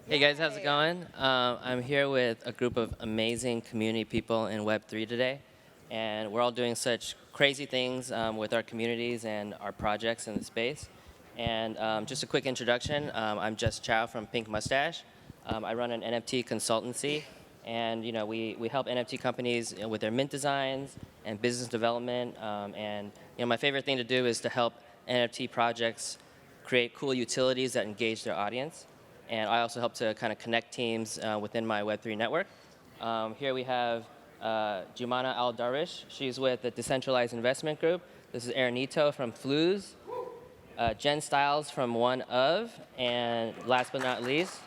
Hey guys, how's it going? I'm here with a group of amazing community people in Web3 today, and we're all doing such crazy things with our communities and our projects in the space. And just a quick introduction, I'm just Chao from Pink Mustache. I run an NFT consultancy, and we help NFT companies with their mint designs and business development. And my favorite thing to do is to help NFT projects create cool utilities that engage their audience. And I also help to kind of connect teams within my Web3 network. Here we have Jumana Darwish. She's with the Decentralized investment group. This is Aaronito from Flues, Jen Styles from One Of, and last but not least,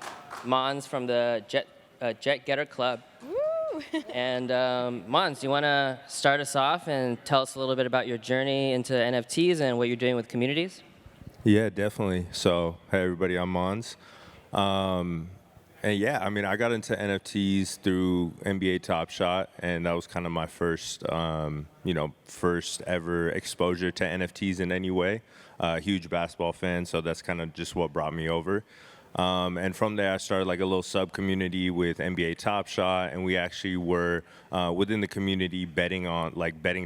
Maanz from the Jet Getter Club. Woo! And Maanz, do you want to start us off and tell us a little bit about your journey into NFTs and what you're doing with communities? Yeah, definitely. So, hey everybody, I'm Maanz. And yeah, I mean, I got into NFTs through NBA Top Shot, and that was kind of my first, first ever exposure to NFTs in any way. Huge basketball fan, so that's kind of just what brought me over. And from there, I started like a little sub community with NBA Top Shot, and we actually were within the community betting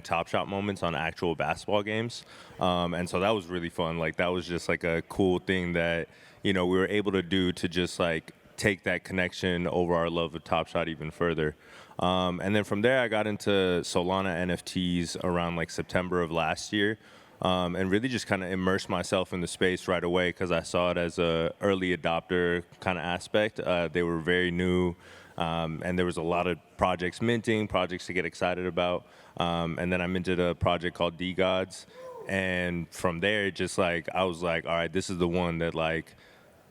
Top Shot moments on actual basketball games. And so that was really fun. Like that was just like a cool thing that we were able to do to just like take that connection over our love of Top Shot even further. And then from there, I got into Solana NFTs around like September of last year. And really just kind of immersed myself in the space right away because I saw it as a early adopter kind of aspect. They were very new, and there was a lot of projects minting, projects to get excited about. And then I minted a project called D-Gods. And from there, just like, I was like, all right, this is the one that like,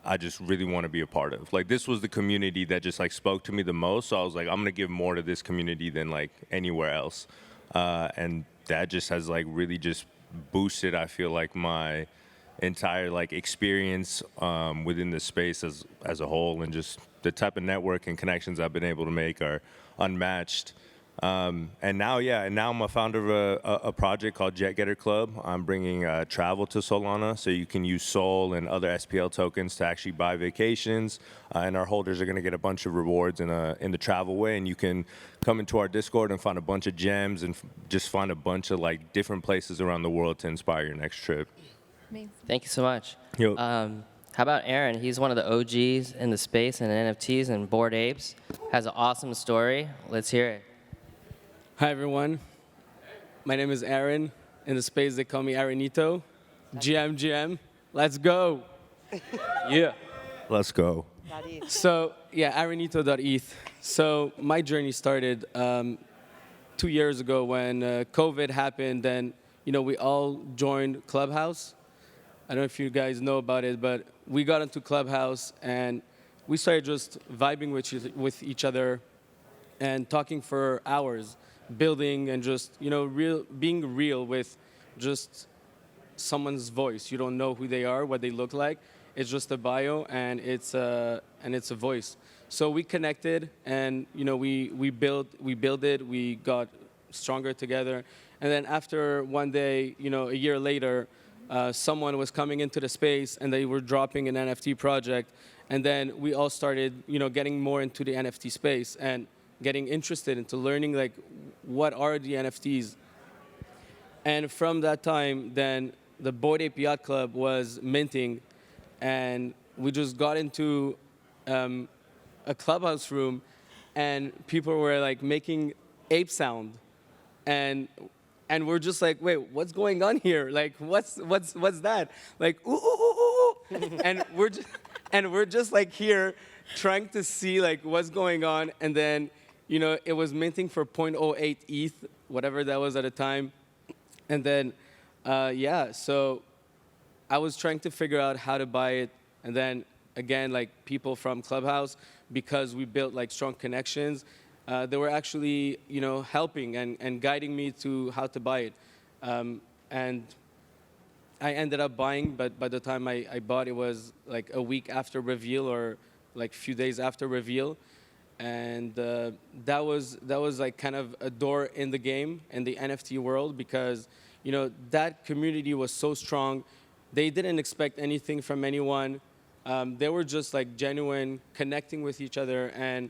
I just really want to be a part of. Like this was the community that just like spoke to me the most. So I was like, I'm going to give more to this community than like anywhere else. And that just has like really just boosted, I feel like, my entire like experience within the space as a whole, and just the type of network and connections I've been able to make are unmatched. And now I'm a founder of a project called Jet Getter Club. I'm bringing travel to Solana, so you can use Sol and other SPL tokens to actually buy vacations, and our holders are going to get a bunch of rewards in the travel way, and you can come into our Discord and find a bunch of gems and just find a bunch of like different places around the world to inspire your next trip. Amazing. Thank you so much. Yo. How about Aaron? He's one of the OGs in the space and NFTs and Bored Apes. Has an awesome story. Let's hear it. Hi, everyone. My name is Aaron. In the space, they call me Aaronito. GM. Let's go. Yeah. Let's go. So, yeah, Aaronito.Eth. So, my journey started 2 years ago when COVID happened, and, we all joined Clubhouse. I don't know if you guys know about it, but we got into Clubhouse, and we started just vibing with each other and talking for hours, building and just, being real with just someone's voice. You don't know who they are, what they look like. It's just a bio and it's a voice. So we connected and, we built it, we got stronger together. And then after one day, a year later, someone was coming into the space and they were dropping an NFT project. And then we all started, getting more into the NFT space and getting interested into learning like what are the NFTs. And from that time, then the Bored Ape Yacht Club was minting, and we just got into a clubhouse room, and people were like making ape sound, and we're just like, wait, what's going on here? Like, what's that? Like, ooh, ooh, ooh, ooh. and we're just like here trying to see like what's going on, and then it was minting for 0.08 ETH, whatever that was at the time. And then, so I was trying to figure out how to buy it. And then, again, like people from Clubhouse, because we built like strong connections, they were actually, helping and guiding me to how to buy it. And I ended up buying, but by the time I bought, it was like a week after reveal or like a few days after reveal. And that was like kind of a door in the game in the NFT world because that community was so strong. They didn't expect anything from anyone. They were just like genuine, connecting with each other and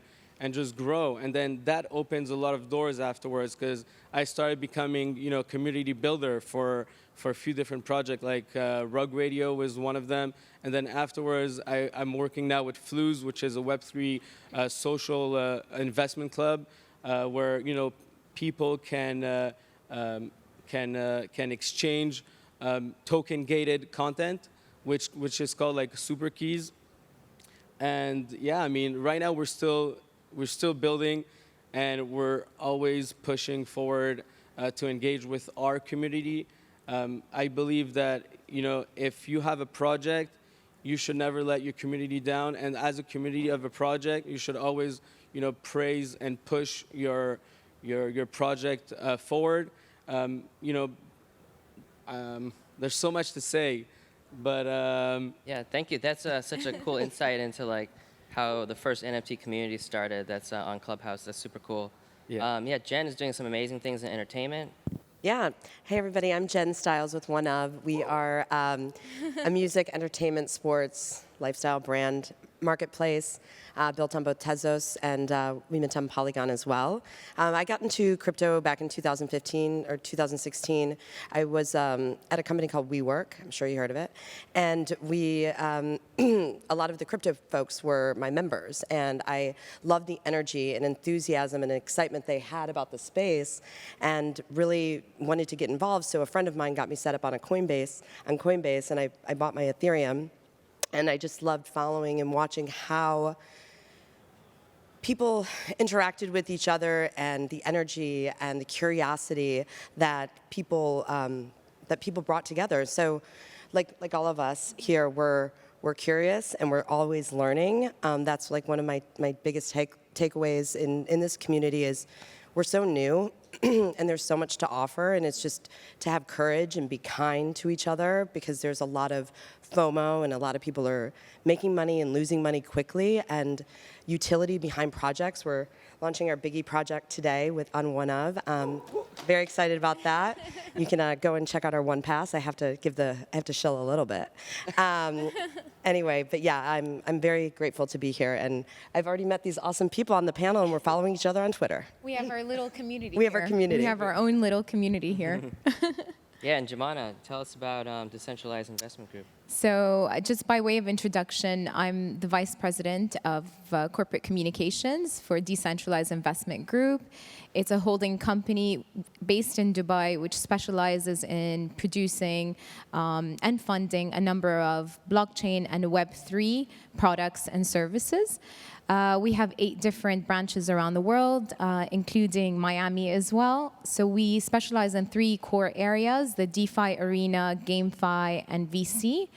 just grow. And then that opens a lot of doors afterwards, because I started becoming, community builder for a few different projects, like Rug Radio was one of them. And then afterwards, I'm working now with Flues, which is a Web3 social investment club, where, people can exchange token-gated content, which is called like super keys. And yeah, I mean, right now we're still building, and we're always pushing forward to engage with our community. I believe that, if you have a project, you should never let your community down. And as a community of a project, you should always, praise and push your project forward. There's so much to say, but Yeah, thank you. That's such a cool insight into like how the first NFT community started. That's on Clubhouse. That's super cool. Yeah. Jen is doing some amazing things in entertainment. Yeah. Hey, everybody. I'm Jen Stiles with One Of. We are a music, entertainment, sports, lifestyle brand marketplace built on both Tezos and we mint on Polygon as well. I got into crypto back in 2015 or 2016. I was at a company called WeWork. I'm sure you heard of it. And we, a lot of the crypto folks were my members. And I loved the energy and enthusiasm and excitement they had about the space, and really wanted to get involved. So a friend of mine got me set up on Coinbase, and I bought my Ethereum. And I just loved following and watching how people interacted with each other, and the energy and the curiosity that people brought together. So, like all of us here, we're curious and we're always learning. That's like one of my biggest takeaways in this community is we're so new and there's so much to offer, and it's just to have courage and be kind to each other, because there's a lot of FOMO and a lot of people are making money and losing money quickly, and utility behind projects. We're launching our Biggie project today on One Of. Very excited about that. You can go and check out our One Pass. I have to shill a little bit. Anyway, but yeah, I'm very grateful to be here, and I've already met these awesome people on the panel, and we're following each other on Twitter. We have our little community. We have our community. We have our own little community here. Yeah, and Jumana, tell us about Decentralized Investment Group. So just by way of introduction, I'm the Vice President of Corporate Communications for Decentralized Investment Group. It's a holding company based in Dubai, which specializes in producing and funding a number of blockchain and Web3 products and services. We have 8 different branches around the world, including Miami as well. So we specialize in 3 core areas: the DeFi arena, GameFi, and VC.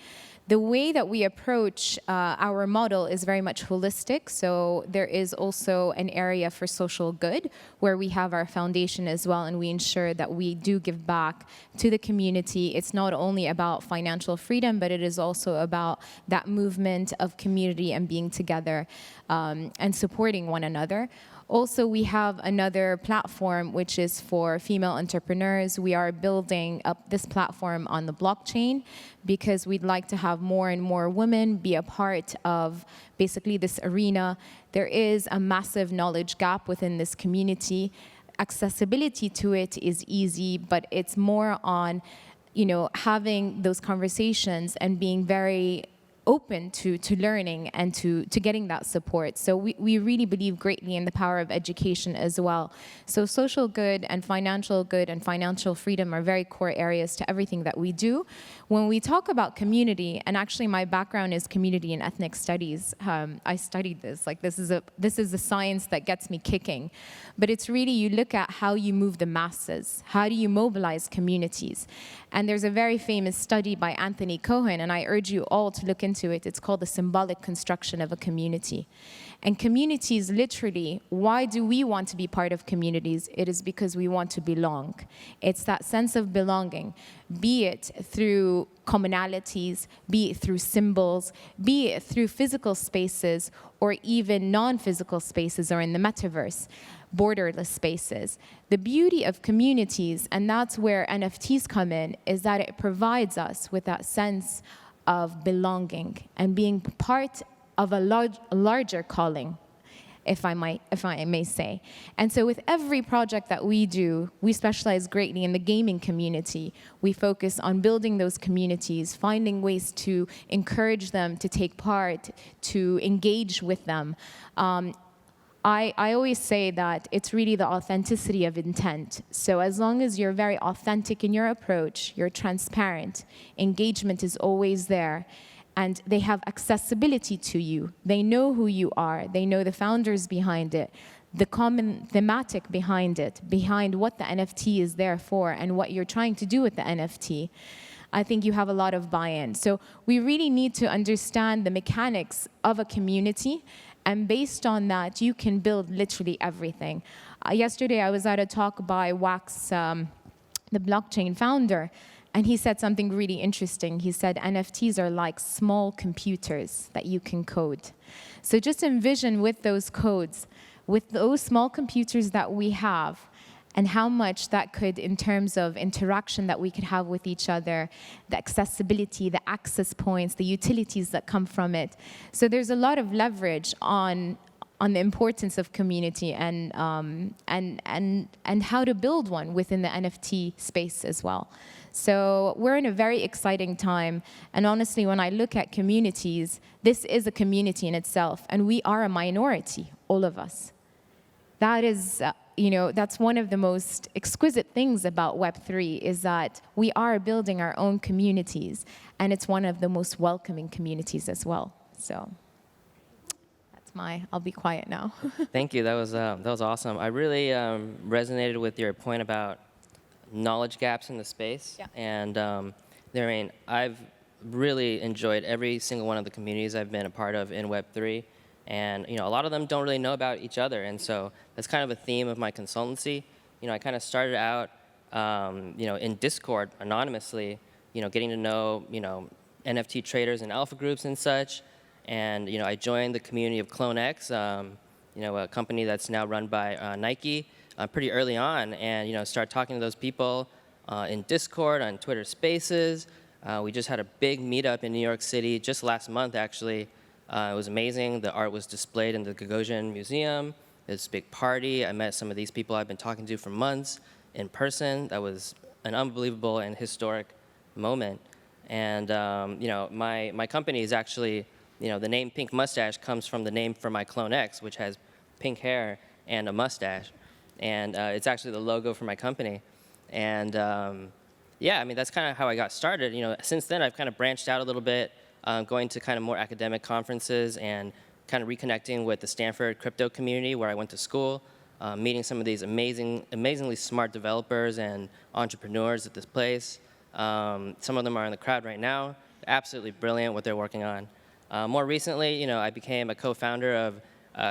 The way that we approach our model is very much holistic. So there is also an area for social good where we have our foundation as well, and we ensure that we do give back to the community. It's not only about financial freedom, but it is also about that movement of community and being together and supporting one another. Also, we have another platform which is for female entrepreneurs. We are building up this platform on the blockchain because we'd like to have more and more women be a part of basically this arena. There is a massive knowledge gap within this community. Accessibility to it is easy, but it's more on, having those conversations and being very open to learning and to getting that support. So we really believe greatly in the power of education as well. So social good and financial freedom are very core areas to everything that we do. When we talk about community, and actually my background is community and ethnic studies. I studied this. Like this is the science that gets me kicking. But it's really, you look at how you move the masses. How do you mobilize communities? And there's a very famous study by Anthony Cohen, and I urge you all to look into it. It's called The Symbolic Construction of a Community. And communities, literally, why do we want to be part of communities? It is because we want to belong. It's that sense of belonging, be it through commonalities, be it through symbols, be it through physical spaces, or even non-physical spaces, or in the metaverse, borderless spaces. The beauty of communities, and that's where NFTs come in, is that it provides us with that sense of belonging and being part of a larger calling, if I may say. And so with every project that we do, we specialize greatly in the gaming community. We focus on building those communities, finding ways to encourage them to take part, to engage with them. I always say that it's really the authenticity of intent. So as long as you're very authentic in your approach, you're transparent, engagement is always there, and they have accessibility to you. They know who you are. They know the founders behind it, the common thematic behind it, behind what the NFT is there for and what you're trying to do with the NFT. I think you have a lot of buy-in. So we really need to understand the mechanics of a community, and based on that, you can build literally everything. Yesterday, I was at a talk by Wax, the blockchain founder, and he said something really interesting. He said NFTs are like small computers that you can code. So just envision with those codes, with those small computers that we have, and how much that could, in terms of interaction that we could have with each other, the accessibility, the access points, the utilities that come from it. So there's a lot of leverage on the importance of community and how to build one within the NFT space as well. So we're in a very exciting time. And honestly, when I look at communities, this is a community in itself. And we are a minority, all of us. That is, that's one of the most exquisite things about Web3 is that we are building our own communities. And it's one of the most welcoming communities as well. So I'll be quiet now. Thank you. That was awesome. I really resonated with your point about knowledge gaps in the space. Yeah. And I've really enjoyed every single one of the communities I've been a part of in Web3. And a lot of them don't really know about each other. And so that's kind of a theme of my consultancy. I kind of started out in Discord anonymously, getting to know, NFT traders and alpha groups and such. And I joined the community of CloneX, a company that's now run by Nike, pretty early on, and started talking to those people in Discord, on Twitter Spaces. We just had a big meetup in New York City just last month, actually. It was amazing. The art was displayed in the Gagosian Museum. It was a big party. I met some of these people I've been talking to for months in person. That was an unbelievable and historic moment. And my company is actually, the name Pink Mustache comes from the name for my Clone X, which has pink hair and a mustache. And it's actually the logo for my company. And that's kind of how I got started. Since then, I've kind of branched out a little bit, going to kind of more academic conferences and kind of reconnecting with the Stanford crypto community where I went to school, meeting some of these amazingly smart developers and entrepreneurs at this place. Some of them are in the crowd right now. Absolutely brilliant what they're working on. More recently, I became a co-founder of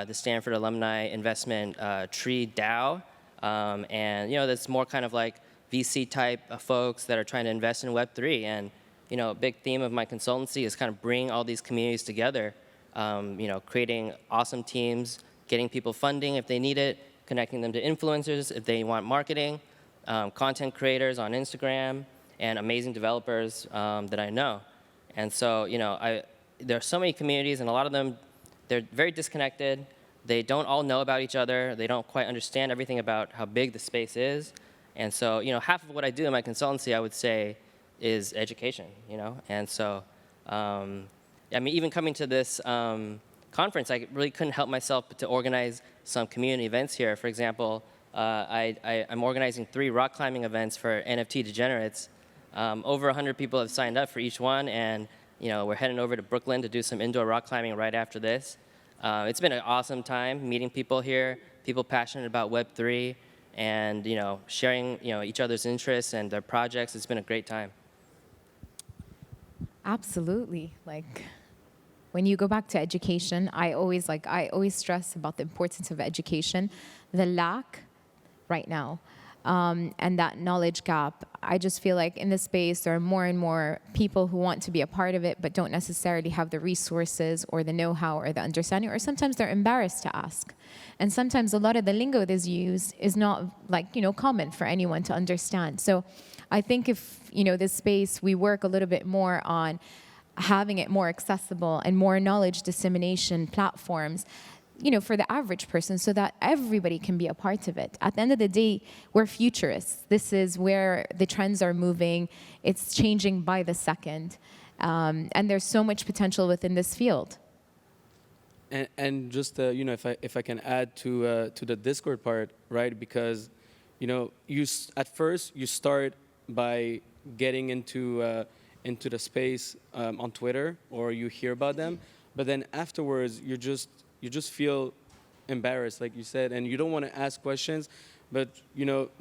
the Stanford Alumni Investment Tree DAO. That's more kind of like VC type folks that are trying to invest in Web3. And, a big theme of my consultancy is kind of bringing all these communities together, creating awesome teams, getting people funding if they need it, connecting them to influencers if they want marketing, content creators on Instagram, and amazing developers that I know. And so, there are so many communities, and a lot of them, they're very disconnected. They don't all know about each other. They don't quite understand everything about how big the space is. And so, half of what I do in my consultancy, I would say, is education, And so, even coming to this conference, I really couldn't help myself but to organize some community events here. For example, I'm organizing 3 rock climbing events for NFT degenerates. Over 100 people have signed up for each one, and we're heading over to Brooklyn to do some indoor rock climbing right after this. It's been an awesome time meeting people here, people passionate about Web3, and sharing each other's interests and their projects. It's been a great time. Absolutely. When you go back to education, I always stress about the importance of education, the lack right now, and that knowledge gap. I just feel like in this space, there are more and more people who want to be a part of it, but don't necessarily have the resources or the know-how or the understanding, or sometimes they're embarrassed to ask. And sometimes a lot of the lingo that's used is not common for anyone to understand. So I think if, this space, we work a little bit more on having it more accessible and more knowledge dissemination platforms, for the average person so that everybody can be a part of it. At the end of the day, we're futurists. This is where the trends are moving. It's changing by the second. And there's so much potential within this field. And just if I can add to the Discord part, right? Because at first you start by getting into the space on Twitter, or you hear about them, but then afterwards you just feel embarrassed, like you said, and you don't want to ask questions. But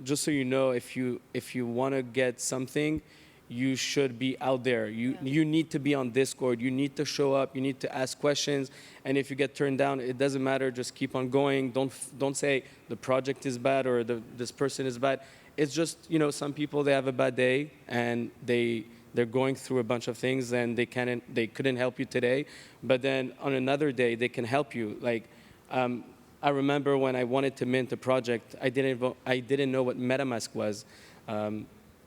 just so you know, if you want to get something, you should be out there. You need to be on Discord. You need to show up. You need to ask questions. And if you get turned down, it doesn't matter. Just keep on going. Don't say the project is bad or this person is bad. It's just some people, they have a bad day and they're going through a bunch of things and they couldn't help you today, but then on another day they can help you. Like I remember when I wanted to mint a project, I didn't know what MetaMask was.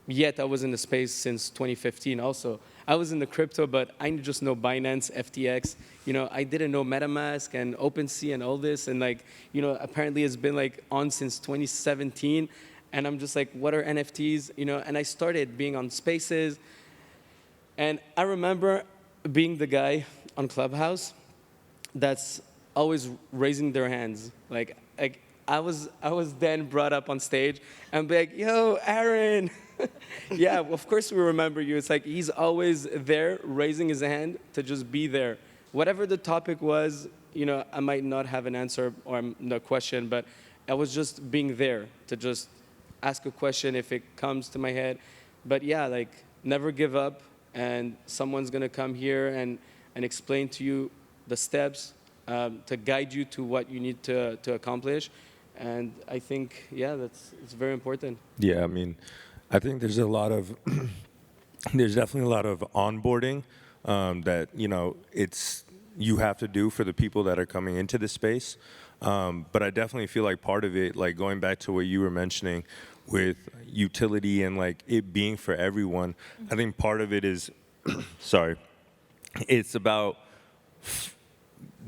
Yet I was in the space since 2015 also. I was in the crypto, but I just know Binance, FTX. I didn't know MetaMask and OpenSea and all this. And apparently it's been on since 2017. And I'm just like, what are NFTs? And I started being on spaces. And I remember being the guy on Clubhouse that's always raising their hands. Like I was then brought up on stage and be like, yo, Aaron. Yeah, of course we remember you. It's like he's always there raising his hand to just be there. Whatever the topic was, I might not have an answer or no question, but I was just being there to just ask a question if it comes to my head. But yeah, never give up, and someone's gonna come here and explain to you the steps to guide you to what you need to accomplish. And I think, yeah, it's very important. Yeah, I mean, I think there's there's definitely a lot of onboarding that you have to do for the people that are coming into this space. But I definitely feel like part of it, going back to what you were mentioning with utility and it being for everyone, I think part of it is, sorry, it's about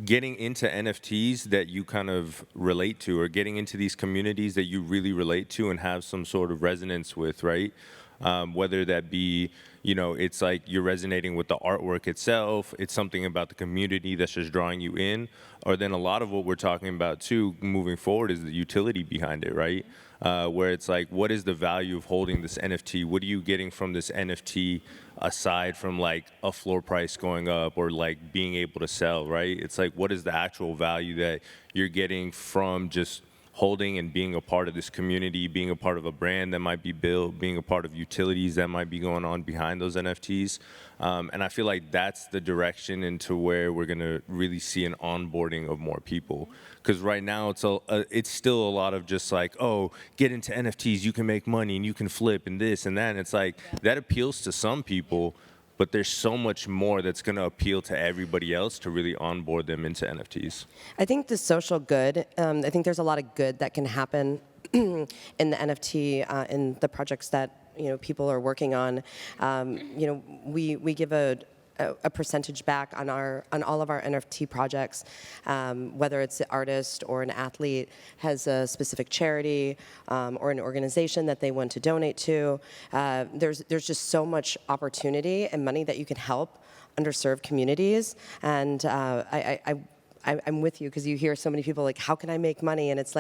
getting into NFTs that you kind of relate to, or getting into these communities that you really relate to and have some sort of resonance with, right? Whether that be, it's like you're resonating with the artwork itself, it's something about the community that's just drawing you in, or then a lot of what we're talking about too moving forward is the utility behind it, right? Where it's like, what is the value of holding this NFT? What are you getting from this NFT aside from a floor price going up or being able to sell, right? It's like, what is the actual value that you're getting from just holding and being a part of this community, being a part of a brand that might be built, being a part of utilities that might be going on behind those NFTs. And I feel like that's the direction into where we're gonna really see an onboarding of more people. Because right now it's still a lot of just get into NFTs, you can make money and you can flip and this and that. And it's that appeals to some people, but there's so much more that's going to appeal to everybody else to really onboard them into NFTs. I think the social good, I think there's a lot of good that can happen in the NFT, in the projects that people are working on. We give a percentage back on all of our NFT projects, whether it's an artist or an athlete has a specific charity or an organization that they want to donate to. There's just so much opportunity and money that you can help underserved communities, and I'm with you because you hear so many people how can I make money? And it's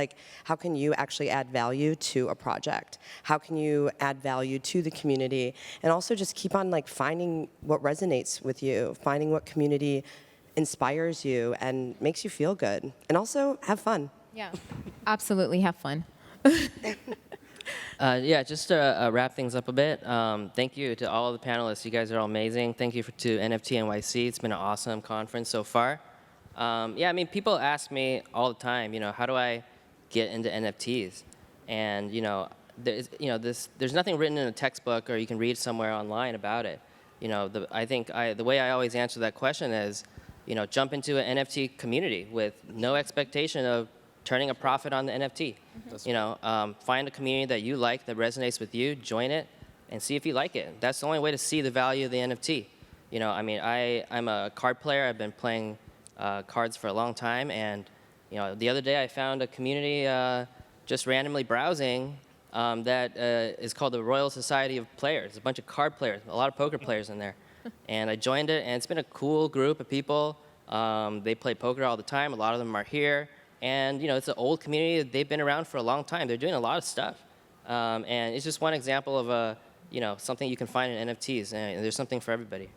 how can you actually add value to a project? How can you add value to the community? And also just keep on finding what resonates with you, finding what community inspires you and makes you feel good. And also have fun. Yeah, absolutely have fun. Yeah, just to wrap things up a bit, thank you to all of the panelists. You guys are all amazing. Thank you to NFT.NYC. It's been an awesome conference so far. Yeah, I mean, people ask me all the time, how do I get into NFTs? And, there's nothing written in a textbook or you can read somewhere online about it. I think the way I always answer that question is, jump into an NFT community with no expectation of turning a profit on the NFT. Find a community that you like, that resonates with you, join it, and see if you like it. That's the only way to see the value of the NFT. I mean, I'm a card player. I've been playing cards for a long time, and the other day I found a community just randomly browsing that is called the Royal Society of Players. A bunch of card players, a lot of poker players in there, and I joined it, and it's been a cool group of people. They play poker all the time. A lot of them are here, and it's an old community. They've been around for a long time. They're doing a lot of stuff, and it's just one example of something you can find in NFTs, and there's something for everybody.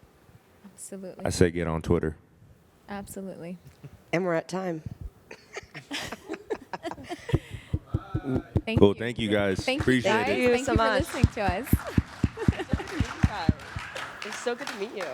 Absolutely. I say get on Twitter. Absolutely. And we're at time. Thank Cool. you. Thank you guys. Thank Appreciate you, it. guys. Thank you Thank so you for much. listening to us. It's so good to meet you.